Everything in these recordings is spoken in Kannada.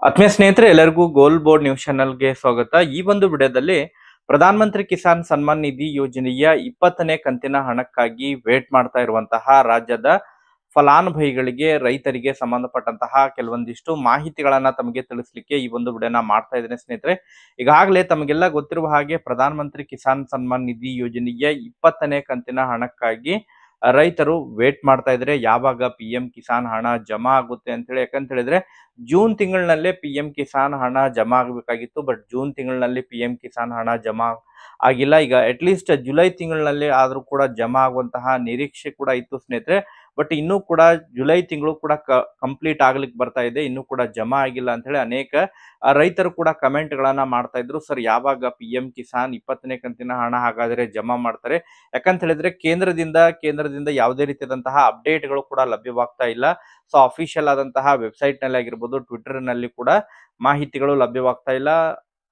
ಆತ್ಮೀಯ ಸ್ನೇಹಿತರೆ, ಎಲ್ಲರಿಗೂ ಗೋಲ್ ಬೋರ್ಡ್ ನ್ಯೂಸ್ ಚಾನೆಲ್ಗೆ ಸ್ವಾಗತ. ಈ ಒಂದು ವಿಡಿಯೋದಲ್ಲಿ ಪ್ರಧಾನ ಮಂತ್ರಿ ಕಿಸಾನ್ ಸನ್ಮಾನ್ ನಿಧಿ ಯೋಜನೆಯ 20ನೇ ಕಂತಿನ ಹಣಕ್ಕಾಗಿ ವೇಟ್ ಮಾಡ್ತಾ ಇರುವಂತಹ ರಾಜ್ಯದ ಫಲಾನುಭವಿಗಳಿಗೆ, ರೈತರಿಗೆ ಸಂಬಂಧಪಟ್ಟಂತಹ ಕೆಲವೊಂದಿಷ್ಟು ಮಾಹಿತಿಗಳನ್ನ ತಮಗೆ ತಿಳಿಸ್ಲಿಕ್ಕೆ ಈ ಒಂದು ವಿಡಿಯೋನ ಮಾಡ್ತಾ ಇದ್ದೇನೆ ಸ್ನೇಹಿತರೆ. ಈಗಾಗಲೇ ತಮಗೆಲ್ಲ ಗೊತ್ತಿರುವ ಹಾಗೆ ಪ್ರಧಾನ ಮಂತ್ರಿ ಕಿಸಾನ್ ಸನ್ಮಾನ್ ನಿಧಿ ಯೋಜನೆಯ 20ನೇ ಕಂತಿನ ಹಣಕ್ಕಾಗಿ ರೈತರು ವೇಟ್ ಮಾಡ್ತಾ ಇದ್ರೆ ಯಾವಾಗ ಪಿ ಎಂ ಕಿಸಾನ್ ಹಣ ಜಮಾ ಆಗುತ್ತೆ ಅಂತ ಹೇಳಿ. ಯಾಕಂತ ಹೇಳಿದ್ರೆ ಜೂನ್ ತಿಂಗಳಿನಲ್ಲೇ ಪಿ ಎಂ ಕಿಸಾನ್ ಹಣ ಜಮಾ ಆಗಬೇಕಾಗಿತ್ತು. ಬಟ್ ಜೂನ್ ತಿಂಗಳಿನಲ್ಲಿ ಪಿ ಎಂ ಕಿಸಾನ್ ಹಣ ಜಮಾ ಆಗಿಲ್ಲ. ಈಗ ಅಟ್ಲೀಸ್ಟ್ ಜುಲೈ ತಿಂಗಳಿನಲ್ಲಿ ಆದ್ರೂ ಕೂಡ ಜಮಾ ಆಗುವಂತಹ ನಿರೀಕ್ಷೆ ಕೂಡ ಇತ್ತು ಸ್ನೇಹಿತರೆ. ಬಟ್ ಇನ್ನೂ ಕೂಡ ಜುಲೈ ತಿಂಗಳು ಕೂಡ ಕಂಪ್ಲೀಟ್ ಆಗ್ಲಿಕ್ಕೆ ಬರ್ತಾ ಇದೆ, ಇನ್ನೂ ಕೂಡ ಜಮಾ ಆಗಿಲ್ಲ ಅಂತ ಹೇಳಿ ಅನೇಕ ರೈತರು ಕೂಡ ಕಮೆಂಟ್ ಗಳನ್ನ ಮಾಡ್ತಾ ಇದ್ರು. ಸರ್, ಯಾವಾಗ ಪಿ ಎಂ ಕಿಸಾನ್ 20ನೇ ಕಂತಿನ ಹಣ ಹಾಗಾದ್ರೆ ಜಮಾ ಮಾಡ್ತಾರೆ? ಯಾಕಂತ ಹೇಳಿದ್ರೆ ಕೇಂದ್ರದಿಂದ ಯಾವುದೇ ರೀತಿಯಾದಂತಹ ಅಪ್ಡೇಟ್ಗಳು ಕೂಡ ಲಭ್ಯವಾಗ್ತಾ ಇಲ್ಲ. ಸೊ ಅಫಿಷಿಯಲ್ ಆದಂತಹ ವೆಬ್ಸೈಟ್ ನಲ್ಲಿ ಆಗಿರ್ಬೋದು, ಟ್ವಿಟರ್ ನಲ್ಲಿ ಕೂಡ ಮಾಹಿತಿಗಳು ಲಭ್ಯವಾಗ್ತಾ ಇಲ್ಲ.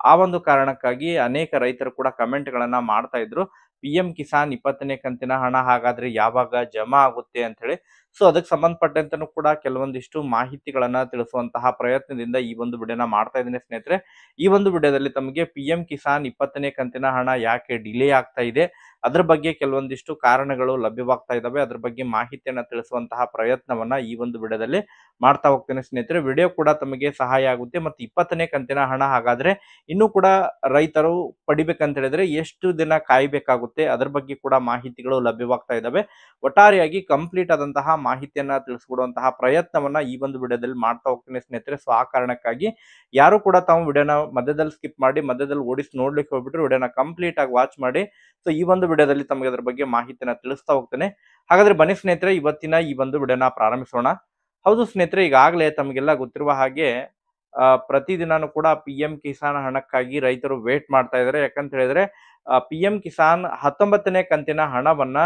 ಆ ಒಂದು ಕಾರಣಕ್ಕಾಗಿ ಅನೇಕ ರೈತರು ಕೂಡ ಕಮೆಂಟ್ ಗಳನ್ನ ಮಾಡ್ತಾ ಇದ್ರು, ಪಿ ಎಂ ಕಿಸಾನ್ 20ನೇ ಕಂತಿನ ಹಣ ಹಾಗಾದ್ರೆ ಯಾವಾಗ ಜಮಾ ಆಗುತ್ತೆ ಅಂತ ಹೇಳಿ. ಸೊ ಅದಕ್ಕೆ ಸಂಬಂಧಪಟ್ಟಂತನೂ ಕೂಡ ಕೆಲವೊಂದಿಷ್ಟು ಮಾಹಿತಿಗಳನ್ನ ತಿಳಿಸುವಂತಹ ಪ್ರಯತ್ನದಿಂದ ಈ ಒಂದು ವಿಡಿಯೋನ ಮಾಡ್ತಾ ಇದ್ದೀನಿ ಸ್ನೇಹಿತರೆ. ಈ ಒಂದು ವಿಡಿಯೋದಲ್ಲಿ ತಮಗೆ ಪಿ ಎಂ ಕಿಸಾನ್ 20ನೇ ಕಂತಿನ ಹಣ ಯಾಕೆ ಡಿಲೇ ಆಗ್ತಾ ಇದೆ, ಅದ್ರ ಬಗ್ಗೆ ಕೆಲವೊಂದಿಷ್ಟು ಕಾರಣಗಳು ಲಭ್ಯವಾಗ್ತಾ ಇದಾವೆ, ಅದ್ರ ಬಗ್ಗೆ ಮಾಹಿತಿಯನ್ನ ತಿಳಿಸುವಂತಹ ಪ್ರಯತ್ನವನ್ನ ಈ ಒಂದು ವಿಡಿಯೋದಲ್ಲಿ ಮಾಡ್ತಾ ಹೋಗ್ತೇನೆ ಸ್ನೇಹಿತರೆ. ವಿಡಿಯೋ ಕೂಡ ತಮಗೆ ಸಹಾಯ ಆಗುತ್ತೆ. ಮತ್ತೆ 20ನೇ ಕಂತಿನ ಹಣ ಹಾಗಾದ್ರೆ ಇನ್ನೂ ಕೂಡ ರೈತರು ಪಡಿಬೇಕಂತ ಹೇಳಿದ್ರೆ ಎಷ್ಟು ದಿನ ಕಾಯ್ಬೇಕಾಗುತ್ತೆ, ಅದ್ರ ಬಗ್ಗೆ ಕೂಡ ಮಾಹಿತಿಗಳು ಲಭ್ಯವಾಗ್ತಾ ಇದಾವೆ. ಒಟ್ಟಾರೆಯಾಗಿ ಕಂಪ್ಲೀಟ್ ಆದಂತಹ ಮಾಹಿತಿಯನ್ನ ತಿಳಿಸ್ಕೊಡುವಂತಹ ಪ್ರಯತ್ನವನ್ನ ಈ ಒಂದು ವಿಡಿಯೋದಲ್ಲಿ ಮಾಡ್ತಾ ಹೋಗ್ತೇನೆ ಸ್ನೇಹಿತರೆ. ಸೊ ಆ ಕಾರಣಕ್ಕಾಗಿ ಯಾರು ಕೂಡ ತಾವು ವಿಡಿಯೋನ ಮಧ್ಯದಲ್ಲಿ ಸ್ಕಿಪ್ ಮಾಡಿ ಮಧ್ಯದಲ್ಲಿ ಓಡಿಸಿ ನೋಡ್ಲಿಕ್ಕೆ ಹೋಗ್ಬಿಟ್ರು, ವಿಡಿಯೋನ ಕಂಪ್ಲೀಟ್ ಆಗಿ ವಾಚ್ ಮಾಡಿ. ಸೊ ಈ ಒಂದು ವಿಡಿಯೋದಲ್ಲಿ ತಮಗೆ ಅದ್ರ ಬಗ್ಗೆ ಮಾಹಿತಿನ ತಿಳಿಸ್ತಾ ಹೋಗ್ತೇನೆ. ಹಾಗಾದ್ರೆ ಬನ್ನಿ ಸ್ನೇಹಿತರೆ, ಇವತ್ತಿನ ಈ ಒಂದು ವಿಡಿಯೋನ ಪ್ರಾರಂಭಿಸೋಣ. ಹೌದು ಸ್ನೇಹಿತರೆ, ಈಗಾಗಲೇ ತಮಗೆಲ್ಲ ಗೊತ್ತಿರುವ ಹಾಗೆ ಪ್ರತಿದಿನಾನು ಕೂಡ ಪಿ ಎಂ ಕಿಸಾನ್ ಹಣಕ್ಕಾಗಿ ರೈತರು ವೇಟ್ ಮಾಡ್ತಾ ಇದ್ದಾರೆ. ಯಾಕಂತ ಹೇಳಿದ್ರೆ ಪಿ ಎಂ ಕಿಸಾನ್ 19ನೇ ಕಂತಿನ ಹಣವನ್ನ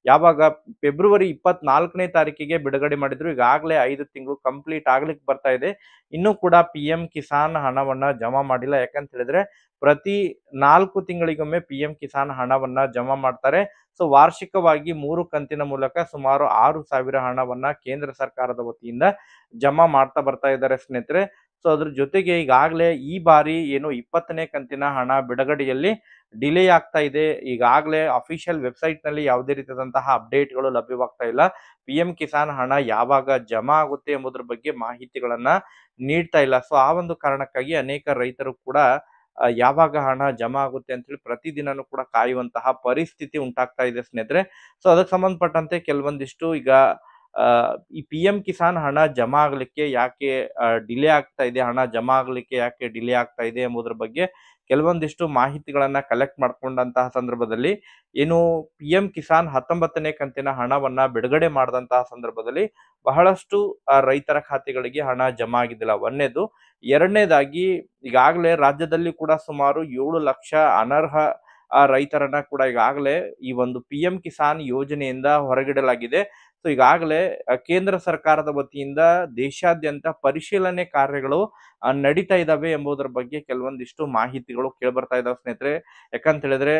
ಯಾವಾಗ ಫೆಬ್ರವರಿ 24ನೇ ತಾರೀಕಿಗೆ ಬಿಡುಗಡೆ ಮಾಡಿದ್ರು. ಈಗಾಗಲೇ 5 ತಿಂಗಳು ಕಂಪ್ಲೀಟ್ ಆಗ್ಲಿಕ್ಕೆ ಬರ್ತಾ ಇದೆ, ಇನ್ನೂ ಕೂಡ ಪಿ ಎಂ ಕಿಸಾನ್ ಹಣವನ್ನ ಜಮಾ ಮಾಡಿಲ್ಲ. ಯಾಕಂತ ಹೇಳಿದ್ರೆ ಪ್ರತಿ 4 ತಿಂಗಳಿಗೊಮ್ಮೆ ಪಿ ಎಂ ಕಿಸಾನ್ ಹಣವನ್ನ ಜಮಾ ಮಾಡ್ತಾರೆ. ಸೊ ವಾರ್ಷಿಕವಾಗಿ 3 ಕಂತಿನ ಮೂಲಕ ಸುಮಾರು 6,000 ಹಣವನ್ನ ಕೇಂದ್ರ ಸರ್ಕಾರದ ವತಿಯಿಂದ ಜಮಾ ಮಾಡ್ತಾ ಬರ್ತಾ ಇದ್ದಾರೆ ಸ್ನೇಹಿತರೆ. ಸೊ ಅದ್ರ ಜೊತೆಗೆ ಈಗಾಗಲೇ ಈ ಬಾರಿ ಏನು 20ನೇ ಕಂತಿನ ಹಣ ಬಿಡುಗಡೆಯಲ್ಲಿ ಡಿಲೇ ಆಗ್ತಾ ಇದೆ. ಈಗಾಗಲೇ ಅಫಿಷಿಯಲ್ ವೆಬ್ಸೈಟ್ ನಲ್ಲಿ ಯಾವುದೇ ರೀತಿಯಾದಂತಹ ಅಪ್ಡೇಟ್ಗಳು ಲಭ್ಯವಾಗ್ತಾ ಇಲ್ಲ. ಪಿ ಎಂ ಕಿಸಾನ್ ಹಣ ಯಾವಾಗ ಜಮಾ ಆಗುತ್ತೆ ಎಂಬುದರ ಬಗ್ಗೆ ಮಾಹಿತಿಗಳನ್ನ ನೀಡ್ತಾ ಇಲ್ಲ. ಸೊ ಆ ಒಂದು ಕಾರಣಕ್ಕಾಗಿ ಅನೇಕ ರೈತರು ಕೂಡ ಯಾವಾಗ ಹಣ ಜಮಾ ಆಗುತ್ತೆ ಅಂತ ಹೇಳಿ ಪ್ರತಿದಿನನೂ ಕೂಡ ಕಾಯುವಂತಹ ಪರಿಸ್ಥಿತಿ ಉಂಟಾಗ್ತಾ ಇದೆ ಸ್ನೇಹಿತರೆ. ಸೊ ಅದಕ್ಕೆ ಸಂಬಂಧಪಟ್ಟಂತೆ ಕೆಲವೊಂದಿಷ್ಟು ಈಗ ಈ ಪಿ ಎಂ ಕಿಸಾನ್ ಹಣ ಜಮಾ ಆಗ್ಲಿಕ್ಕೆ ಯಾಕೆ ಡಿಲೇ ಆಗ್ತಾ ಇದೆ, ಹಣ ಜಮಾ ಆಗ್ಲಿಕ್ಕೆ ಯಾಕೆ ಡಿಲೇ ಆಗ್ತಾ ಇದೆ ಎಂಬುದರ ಬಗ್ಗೆ ಕೆಲವೊಂದಿಷ್ಟು ಮಾಹಿತಿಗಳನ್ನ ಕಲೆಕ್ಟ್ ಮಾಡ್ಕೊಂಡಂತಹ ಸಂದರ್ಭದಲ್ಲಿ ಏನು ಪಿ ಎಂ ಕಿಸಾನ್ 19ನೇ ಕಂತಿನ ಹಣವನ್ನ ಬಿಡುಗಡೆ ಮಾಡಿದಂತಹ ಸಂದರ್ಭದಲ್ಲಿ ಬಹಳಷ್ಟು ರೈತರ ಖಾತೆಗಳಿಗೆ ಹಣ ಜಮಾ ಆಗಿದ್ದಿಲ್ಲ, ಒಂದನೇದು. ಎರಡನೇದಾಗಿ ಈಗಾಗಲೇ ರಾಜ್ಯದಲ್ಲಿ ಕೂಡ ಸುಮಾರು 7 ಲಕ್ಷ ಅನರ್ಹ ರೈತರನ್ನ ಕೂಡ ಈಗಾಗಲೇ ಈ ಒಂದು ಪಿ ಎಂ ಕಿಸಾನ್ ಯೋಜನೆಯಿಂದ ಹೊರಗಿಡಲಾಗಿದೆ. ಸೊ ಈಗಾಗಲೇ ಕೇಂದ್ರ ಸರ್ಕಾರದ ವತಿಯಿಂದ ದೇಶಾದ್ಯಂತ ಪರಿಶೀಲನೆ ಕಾರ್ಯಗಳು ನಡೀತಾ ಇದಾವೆ ಎಂಬುದರ ಬಗ್ಗೆ ಕೆಲವೊಂದಿಷ್ಟು ಮಾಹಿತಿಗಳು ಕೇಳ್ಬರ್ತಾ ಇದಾವೆ ಸ್ನೇಹಿತರೆ. ಯಾಕಂತ ಹೇಳಿದ್ರೆ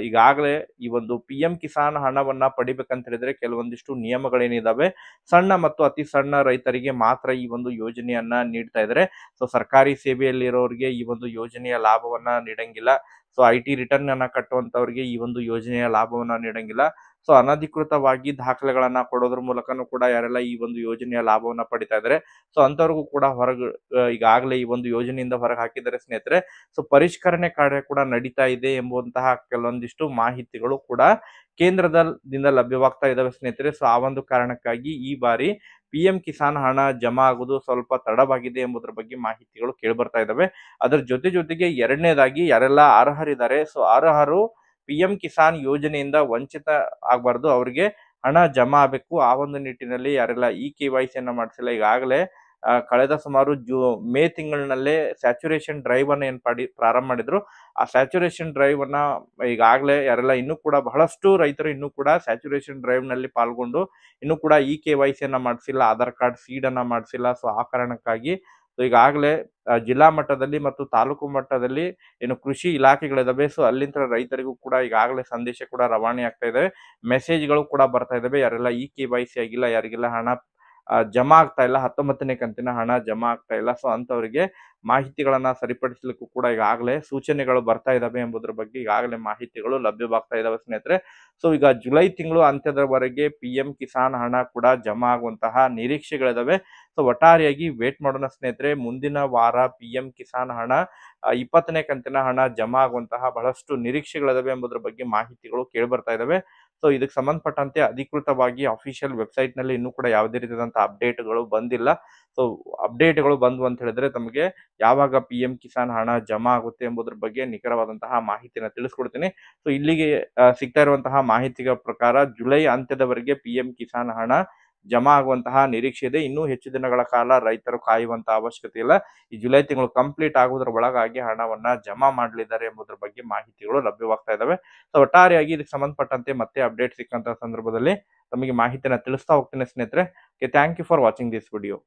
ಈಗಾಗಲೇ ಈ ಒಂದು ಪಿ ಎಂ ಕಿಸಾನ್ ಹಣವನ್ನ ಪಡಿಬೇಕಂತ ಹೇಳಿದ್ರೆ ಕೆಲವೊಂದಿಷ್ಟು ನಿಯಮಗಳೇನಿದಾವೆ, ಸಣ್ಣ ಮತ್ತು ಅತಿ ಸಣ್ಣ ರೈತರಿಗೆ ಮಾತ್ರ ಈ ಒಂದು ಯೋಜನೆಯನ್ನ ನೀಡ್ತಾ ಇದ್ದಾರೆ. ಸೊ ಸರ್ಕಾರಿ ಸೇವೆಯಲ್ಲಿರೋರಿಗೆ ಈ ಒಂದು ಯೋಜನೆಯ ಲಾಭವನ್ನ ನೀಡಂಗಿಲ್ಲ. ಸೊ ಐ ಟಿ ರಿಟರ್ನ್ ಅನ್ನ ಕಟ್ಟುವಂತವರಿಗೆ ಈ ಒಂದು ಯೋಜನೆಯ ಲಾಭವನ್ನ ನೀಡಂಗಿಲ್ಲ. ಸೊ ಅನಧಿಕೃತವಾಗಿ ದಾಖಲೆಗಳನ್ನ ಕೊಡೋದ್ರ ಮೂಲಕನೂ ಕೂಡ ಯಾರೆಲ್ಲ ಈ ಒಂದು ಯೋಜನೆಯ ಲಾಭವನ್ನ ಪಡಿತಾ ಇದ್ದಾರೆ, ಸೊ ಅಂತವ್ರಿಗೂ ಕೂಡ ಈಗಾಗಲೇ ಈ ಒಂದು ಯೋಜನೆಯಿಂದ ಹೊರಗೆ ಹಾಕಿದ್ದಾರೆ ಸ್ನೇಹಿತರೆ. ಸೊ ಪರಿಷ್ಕರಣೆ ಕಾರ್ಯ ಕೂಡ ನಡೀತಾ ಇದೆ ಎಂಬುವಂತಹ ಕೆಲವೊಂದಿಷ್ಟು ಮಾಹಿತಿಗಳು ಕೂಡ ಕೇಂದ್ರದಿಂದ ಲಭ್ಯವಾಗ್ತಾ ಇದಾವೆ ಸ್ನೇಹಿತರೆ. ಸೊ ಆ ಒಂದು ಕಾರಣಕ್ಕಾಗಿ ಈ ಬಾರಿ ಪಿ ಎಂ ಕಿಸಾನ್ ಹಣ ಜಮಾ ಆಗುವುದು ಸ್ವಲ್ಪ ತಡವಾಗಿದೆ ಎಂಬುದರ ಬಗ್ಗೆ ಮಾಹಿತಿಗಳು ಕೇಳ್ಬರ್ತಾ ಇದಾವೆ. ಅದರ ಜೊತೆಗೆ ಎರಡನೇದಾಗಿ ಯಾರೆಲ್ಲ ಅರ್ಹರಿದ್ದಾರೆ, ಸೊ ಅರ್ಹರು ಪಿ ಎಂ ಕಿಸಾನ್ ಯೋಜನೆಯಿಂದ ವಂಚಿತ ಆಗ್ಬಾರ್ದು, ಅವರಿಗೆ ಹಣ ಜಮಾ ಆಗಬೇಕು. ಆ ಒಂದು ನಿಟ್ಟಿನಲ್ಲಿ ಯಾರೆಲ್ಲ ಈ KYC ಯನ್ನ ಮಾಡಿಸಿಲ್ಲ, ಈಗಾಗಲೇ ಕಳೆದ ಸುಮಾರು ಮೇ ತಿಂಗಳಿನಲ್ಲೇ ಸ್ಯಾಚುರೇಷನ್ ಡ್ರೈವ್ ಅನ್ನ ಪ್ರಾರಂಭ ಮಾಡಿದ್ರು. ಆ ಸ್ಯಾಚುರೇಷನ್ ಡ್ರೈವ್ ಅನ್ನ ಈಗಾಗಲೇ ಯಾರೆಲ್ಲ ಇನ್ನೂ ಕೂಡ ಬಹಳಷ್ಟು ರೈತರು ಇನ್ನೂ ಕೂಡ ಸ್ಯಾಚುರೇಷನ್ ಡ್ರೈವ್ ನಲ್ಲಿ ಪಾಲ್ಗೊಂಡು ಇನ್ನೂ ಕೂಡ ಈ KYC ಯನ್ನ ಮಾಡಿಸಿಲ್ಲ, ಆಧಾರ್ ಕಾರ್ಡ್ ಸೀಡ್ ಅನ್ನ ಮಾಡಿಸಿಲ್ಲ. ಸೊ ಆ ಕಾರಣಕ್ಕಾಗಿ ಈಗಾಗಲೇ ಜಿಲ್ಲಾ ಮಟ್ಟದಲ್ಲಿ ಮತ್ತು ತಾಲೂಕು ಮಟ್ಟದಲ್ಲಿ ಏನು ಕೃಷಿ ಇಲಾಖೆಗಳಿದಾವೆ, ಸೊ ಅಲ್ಲಿಂದ ರೈತರಿಗೂ ಕೂಡ ಈಗಾಗಲೇ ಸಂದೇಶ ಕೂಡ ರವಾನೆ ಆಗ್ತಾ ಇದೆ, ಮೆಸೇಜ್ಗಳು ಕೂಡ ಬರ್ತಾ ಇದಾವೆ. ಯಾರೆಲ್ಲ ಈ KYC ಆಗಿಲ್ಲ, ಯಾರಿಗೆಲ್ಲ ಹಣ ಜಮಾ ಆಗ್ತಾ ಇಲ್ಲ, 19ನೇ ಕಂತಿನ ಹಣ ಜಮಾ ಆಗ್ತಾ ಇಲ್ಲ. ಸೊ ಅಂತವರಿಗೆ ಮಾಹಿತಿಗಳನ್ನ ಸರಿಪಡಿಸಲಿಕ್ಕೂ ಕೂಡ ಈಗಾಗಲೇ ಸೂಚನೆಗಳು ಬರ್ತಾ ಇದಾವೆ ಎಂಬುದರ ಬಗ್ಗೆ ಈಗಾಗಲೇ ಮಾಹಿತಿಗಳು ಲಭ್ಯವಾಗ್ತಾ ಇದಾವೆ ಸ್ನೇಹಿತರೆ. ಸೊ ಈಗ ಜುಲೈ ತಿಂಗಳು ಅಂತ್ಯದವರೆಗೆ PM ಕಿಸಾನ್ ಹಣ ಕೂಡ ಜಮಾ ಆಗುವಂತಹ ನಿರೀಕ್ಷೆಗಳಿದಾವೆ. ಸೊ ಒಟ್ಟಾರೆಯಾಗಿ ವೇಟ್ ಮಾಡೋಣ ಸ್ನೇಹಿತರೆ. ಮುಂದಿನ ವಾರ PM ಕಿಸಾನ್ ಹಣ 20ನೇ ಕಂತಿನ ಹಣ ಜಮಾ ಆಗುವಂತಹ ಬಹಳಷ್ಟು ನಿರೀಕ್ಷೆಗಳಿದಾವೆ ಎಂಬುದರ ಬಗ್ಗೆ ಮಾಹಿತಿಗಳು ಕೇಳಿ ಬರ್ತಾ ಇದಾವೆ. ಸೊ ಇದಕ್ಕೆ ಸಂಬಂಧಪಟ್ಟಂತೆ ಅಧಿಕೃತವಾಗಿ ಅಫಿಷಿಯಲ್ ವೆಬ್ಸೈಟ್ ನಲ್ಲಿ ಇನ್ನೂ ಕೂಡ ಯಾವುದೇ ರೀತಿಯಾದಂತಹ ಅಪ್ಡೇಟ್ಗಳು ಬಂದಿಲ್ಲ. ಸೊ ಅಪ್ಡೇಟ್ಗಳು ಬಂದ್ವು ಅಂತ ಹೇಳಿದ್ರೆ ತಮಗೆ ಯಾವಾಗ PM ಕಿಸಾನ್ ಹಣ ಜಮಾ ಆಗುತ್ತೆ ಎಂಬುದರ ಬಗ್ಗೆ ನಿಖರವಾದಂತಹ ಮಾಹಿತಿನ ತಿಳಿಸ್ಕೊಡ್ತೀನಿ. ಸೊ ಇಲ್ಲಿಗೆ ಸಿಗ್ತಾ ಇರುವಂತಹ ಮಾಹಿತಿಗಳ ಪ್ರಕಾರ ಜುಲೈ ಅಂತ್ಯದವರೆಗೆ PM ಕಿಸಾನ್ ಹಣ ಜಮಾ ಆಗುವಂತಹ ನಿರೀಕ್ಷೆ ಇದೆ. ಇನ್ನೂ ಹೆಚ್ಚು ದಿನಗಳ ಕಾಲ ರೈತರು ಕಾಯುವಂತಹ ಅವಶ್ಯಕತೆ ಇಲ್ಲ. ಈ ಜುಲೈ ತಿಂಗಳು ಕಂಪ್ಲೀಟ್ ಆಗುವುದರ ಒಳಗಾಗಿ ಹಣವನ್ನ ಜಮಾ ಮಾಡಲಿದ್ದಾರೆ ಎಂಬುದರ ಬಗ್ಗೆ ಮಾಹಿತಿಗಳು ಲಭ್ಯವಾಗ್ತಾ ಇದಾವೆ. ಸೊ ಒಟ್ಟಾರೆಯಾಗಿ ಇದಕ್ಕೆ ಸಂಬಂಧಪಟ್ಟಂತೆ ಮತ್ತೆ ಅಪ್ಡೇಟ್ ಸಿಕ್ಕಂತಹ ಸಂದರ್ಭದಲ್ಲಿ ತಮಗೆ ಮಾಹಿತಿನ ತಿಳಿಸ್ತಾ ಹೋಗ್ತೀನಿ ಸ್ನೇಹಿತರೆ. Thank you for watching this video.